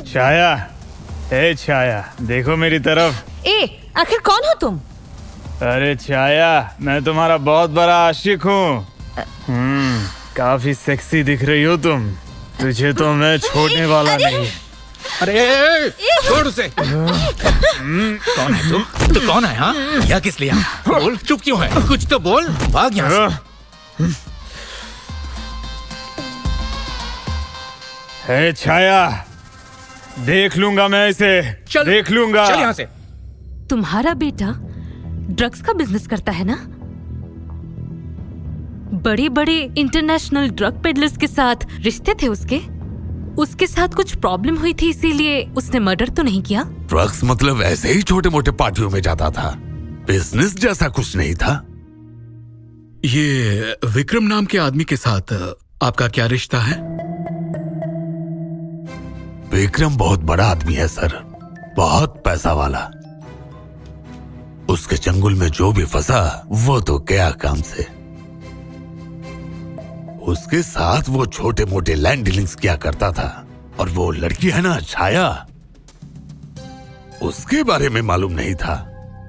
छाया, ए छाया, देखो मेरी तरफ। आखिर कौन हो तुम? अरे छाया, मैं तुम्हारा बहुत बड़ा आशिक हूँ। काफी सेक्सी दिख रही हो तुम। तुझे तो मैं छोड़ने वाला नहीं। अरे छोड़ उसे। कौन है तुम? तो कौन है? हाँ, यह किस लिए? बोल, चुप क्यों है? कुछ तो बोल, भाग यहाँ से। हे छाया, देख लूंगा मैं इसे। देख लूंगा। चल यहाँ से। तुम्हारा बेटा ड्रग्स का बिजनेस करता है ना? बड़े बड़े इंटरनेशनल ड्रग पेडलर्स के साथ रिश्ते थे उसके साथ कुछ प्रॉब्लम हुई थी, इसीलिए उसने मर्डर तो नहीं किया? ड्रग्स मतलब ऐसे ही छोटे मोटे पार्टियों में जाता था, बिजनेस जैसा कुछ नहीं था। ये विक्रम नाम के आदमी के साथ आपका क्या रिश्ता है? विक्रम बहुत बड़ा आदमी है सर, बहुत पैसा वाला। उसके चंगुल में जो भी फंसा वो तो गया काम से। उसके साथ वो छोटे मोटे लैंड डीलिंग्स किया करता था। और वो लड़की है ना छाया, उसके बारे में मालूम नहीं था,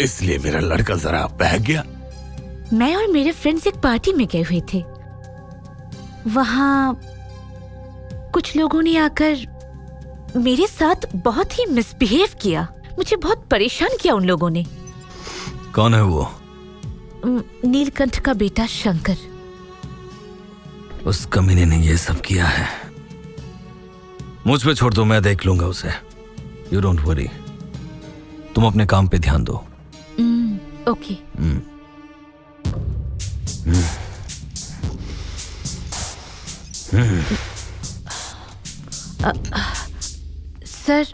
इसलिए मेरा लड़का जरा बह गया। मैं और मेरे फ्रेंड्स एक पार्टी में गए हुए थे। वहां कुछ लोगों ने आकर मेरे साथ बहुत ही मिसबिहेव किया। मुझे बहुत परेशान किया उन लोगों ने। कौन है वो? नीलकंठ का बेटा शंकर। उस कमीने ने ये सब किया है। मुझ पे छोड़ दो, मैं देख लूंगा उसे। यू डोंट वरी, तुम अपने काम पे ध्यान दो। ओके। सर,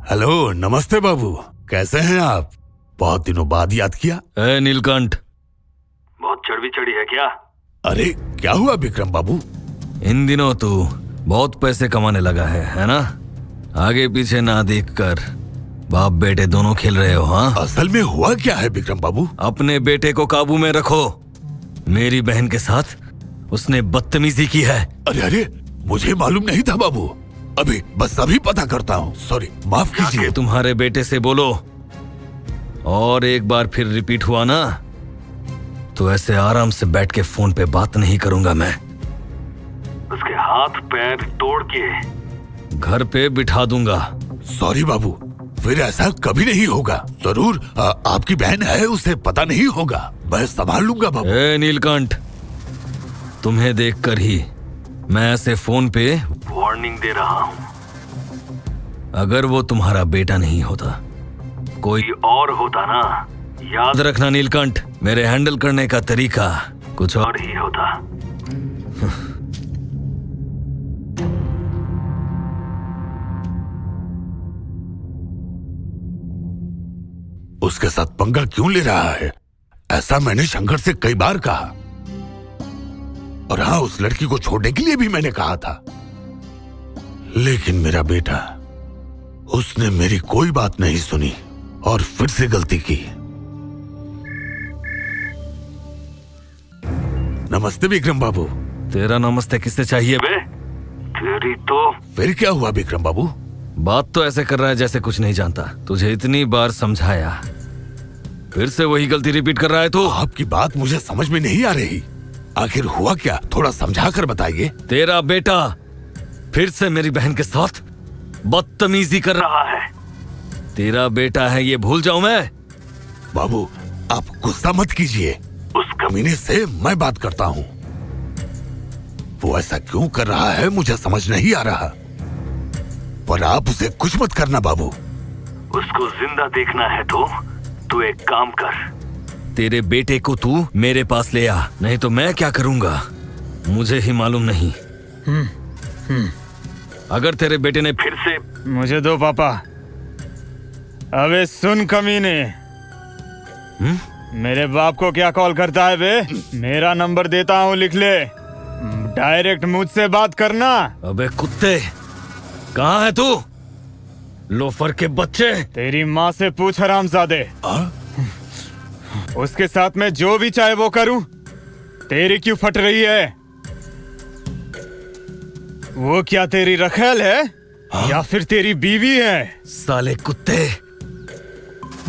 हेलो, नमस्ते बाबू, कैसे हैं आप? बहुत दिनों बाद याद किया। ए नीलकंठ, बहुत चढ़ी चढ़ी है क्या? अरे क्या हुआ विक्रम बाबू? इन दिनों तू बहुत पैसे कमाने लगा है ना? आगे पीछे ना देखकर बाप बेटे दोनों खेल रहे हो। हाँ, असल में हुआ क्या है विक्रम बाबू? अपने बेटे को काबू में रखो। मेरी बहन के साथ उसने बदतमीजी की है। अरे अरे, मुझे मालूम नहीं था बाबू। अभी पता करता हूँ। सॉरी, माफ कीजिए। तुम्हारे बेटे से बोलो, और एक बार फिर रिपीट हुआ ना तो ऐसे आराम से बैठ के फोन पे बात नहीं करूंगा मैं। उसके हाथ पैर तोड़ के घर पे बिठा दूंगा। सॉरी बाबू, फिर ऐसा कभी नहीं होगा। जरूर आपकी बहन है, उसे पता नहीं होगा। मैं संभाल लूंगा बाबू। ए नीलकंठ, तुम्हें देखकर ही मैं ऐसे फोन पे वार्निंग दे रहा हूँ। अगर वो तुम्हारा बेटा नहीं होता, कोई और होता ना, याद रखना नीलकंठ, मेरे हैंडल करने का तरीका कुछ और ही होता। उसके साथ पंगा क्यों ले रहा है? ऐसा मैंने शंकर से कई बार कहा। और हाँ, उस लड़की को छोड़ने के लिए भी मैंने कहा था, लेकिन मेरा बेटा, उसने मेरी कोई बात नहीं सुनी और फिर से गलती की। नमस्ते विक्रम बाबू। तेरा नमस्ते किससे चाहिए बे? तेरी तो। फिर क्या हुआ विक्रम बाबू? बात तो ऐसे कर रहा है जैसे कुछ नहीं जानता। तुझे इतनी बार समझाया, फिर से वही गलती रिपीट कर रहा है तू। आपकी बात मुझे समझ में नहीं आ रही। आखिर हुआ क्या, थोड़ा समझा कर बताइए। तेरा बेटा फिर से मेरी बहन के साथ बदतमीजी कर रहा है। तेरा बेटा है ये भूल जाऊं मैं? बाबू, आप गुस्सा मत कीजिए। उस कमीने से मैं बात करता हूँ। वो ऐसा क्यों कर रहा है मुझे समझ नहीं आ रहा, पर आप उसे कुछ मत करना बाबू। उसको जिंदा देखना है तो तू एक काम कर, तेरे बेटे को तू मेरे पास ले आ, नहीं तो मैं क्या करूंगा मुझे ही मालूम नहीं। अगर तेरे बेटे ने फिर से। मुझे दो पापा। अबे सुन कमीने, मेरे बाप को क्या कॉल करता है बे? मेरा नंबर देता हूँ, लिख ले। डायरेक्ट मुझसे बात करना। अबे कुत्ते, कहाँ है तू? लोफर के बच्चे। तेरी माँ से पूछ हरामजादे। हाँ? उसके साथ मैं जो भी चाहे वो करूं, तेरी क्यों फट रही है? वो क्या तेरी रखेल है या फिर तेरी बीवी है? साले कुत्ते,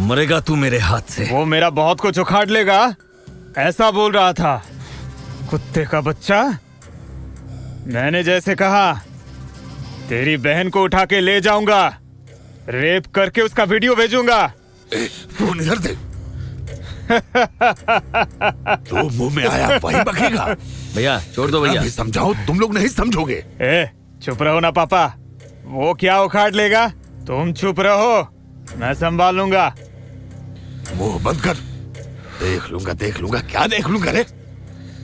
मरेगा तू मेरे हाथ से। वो मेरा बहुत कुछ उखाड़ लेगा, ऐसा बोल रहा था। कुत्ते का बच्चा। मैंने जैसे कहा, तेरी बहन को उठा के ले जाऊंगा, रेप करके उसका वीडियो भेजूंगा। फोन इधर दे। तो मुंह में आया वही बकेगा। भैया छोड़ दो भैया। अभी समझाओ, तुम लोग नहीं समझोगे। ए, चुप रहो ना पापा। वो क्या उखाड़ लेगा, तुम चुप रहो, मैं संभाल लूंगा। मुंह बंद कर। देख लूंगा। क्या देख लूंगा रे?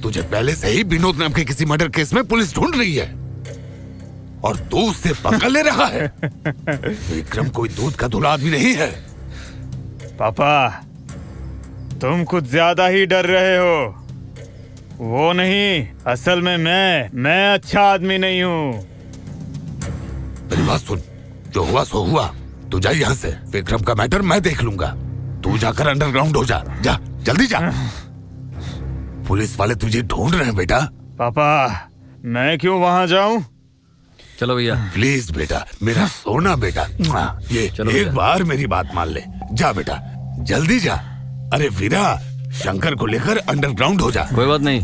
तुझे पहले से ही विनोद नाम के किसी मर्डर केस में पुलिस ढूंढ रही है और तू उससे पंगा ले रहा है। विक्रम कोई दूध का धुला आदमी नहीं है। पापा, तुम कुछ ज्यादा ही डर रहे हो। वो नहीं, असल में मैं अच्छा आदमी नहीं हूँ। मेरी बात सुन, जो हुआ सो हुआ। तू जा यहाँ से। विक्रम का मैटर मैं देख लूंगा। तू जाकर अंडरग्राउंड हो जा। जा जल्दी जा। पुलिस वाले तुझे ढूंढ रहे हैं बेटा। पापा, मैं क्यों वहां जाऊं? चलो भैया। प्लीज बेटा, मेरा सोना बेटा। ये चलो एक भैया। बार मेरी बात मान ले। जा बेटा, जल्दी जा। अरे वीरा, शंकर को लेकर अंडरग्राउंड हो जा। कोई बात नहीं,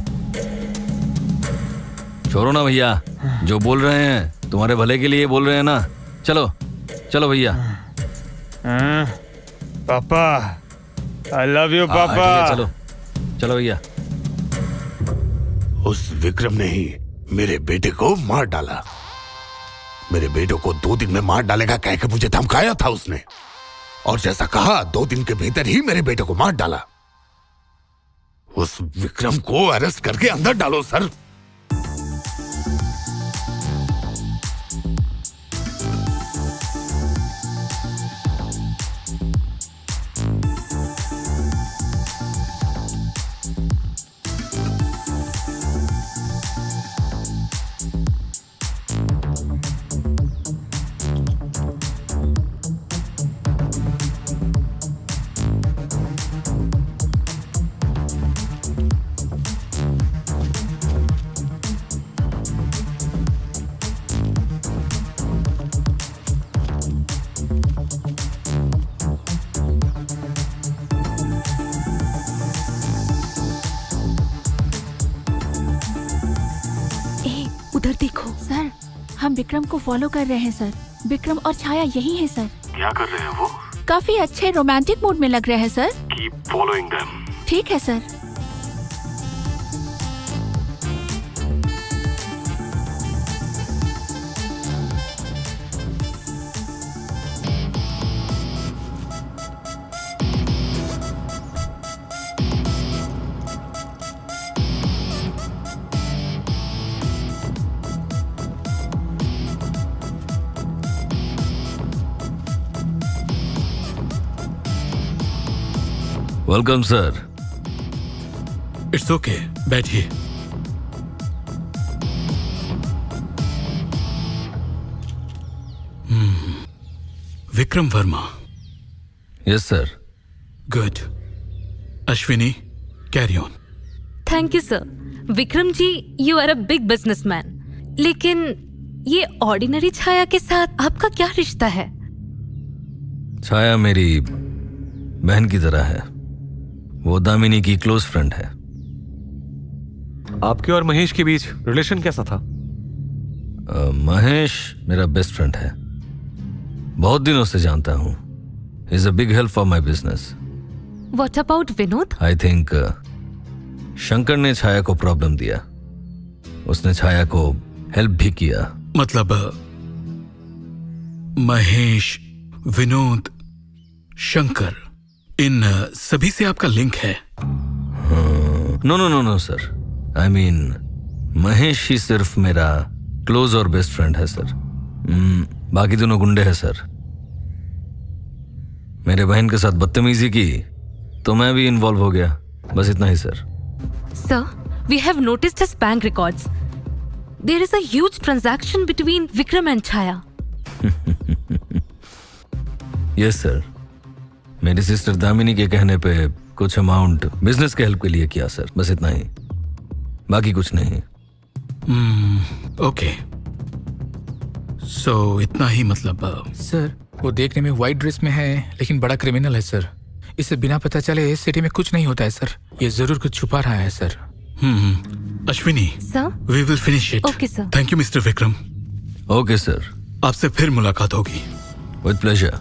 छोड़ो ना भैया। जो बोल रहे हैं तुम्हारे भले के लिए बोल रहे हैं ना। चलो चलो भैया। पापा, आई लव यू ठीक है, पापा। चलो चलो भैया। उस विक्रम ने ही मेरे बेटे को मार डाला। मेरे बेटे को 2 दिन में मार डालेगा कह के मुझे धमकाया था उसने, और जैसा कहा 2 दिन के भीतर ही मेरे बेटे को मार डाला। उस विक्रम को अरेस्ट करके अंदर डालो सर। उधर देखो सर, हम विक्रम को फॉलो कर रहे हैं सर। विक्रम और छाया यही है सर। क्या कर रहे हैं वो? काफी अच्छे रोमांटिक मूड में लग रहे हैं सर। Keep following them. ठीक है sir. Welcome sir. It's okay, बैठिए। Vikram Verma. Yes sir. Good. Ashwini, carry on. Thank you sir. Vikram ji, you are a big businessman, लेकिन ये ऑर्डिनरी छाया के साथ आपका क्या रिश्ता है? छाया मेरी बहन की तरह है। वो दामिनी की क्लोज फ्रेंड है। आपके और महेश के बीच रिलेशन कैसा था? महेश मेरा बेस्ट फ्रेंड है, बहुत दिनों से जानता हूँ। Is a big help for my business. What about Vinod? I think Shankar ने छाया को प्रॉब्लम दिया। उसने छाया को हेल्प भी किया। मतलब महेश, विनोद, शंकर, इन सभी से आपका लिंक है? No no no no sir, I mean Mahesh ही सिर्फ मेरा क्लोज और बेस्ट फ्रेंड है सर। बाकी दोनों गुंडे हैं सर। मेरे बहन के साथ बदतमीजी की तो मैं भी इन्वॉल्व हो गया, बस इतना ही sir. Sir, we have noticed his bank records. There is a huge transaction between Vikram and Chaya. Yes sir, मेरी सिस्टर दामिनी के कहने पे कुछ अमाउंट बिजनेस के हेल्प के लिए किया सर, बस इतना ही, बाकी कुछ नहीं। ओके, सो इतना ही मतलब। सर वो देखने में व्हाइट ड्रेस में है लेकिन बड़ा क्रिमिनल है सर। इसे बिना पता चले इस सिटी में कुछ नहीं होता है सर। ये जरूर कुछ छुपा रहा है sir. Ashwini, sir we will finish it. Okay sir. Thank you mister Vikram. Okay sir, आपसे फिर मुलाकात होगी। With pleasure.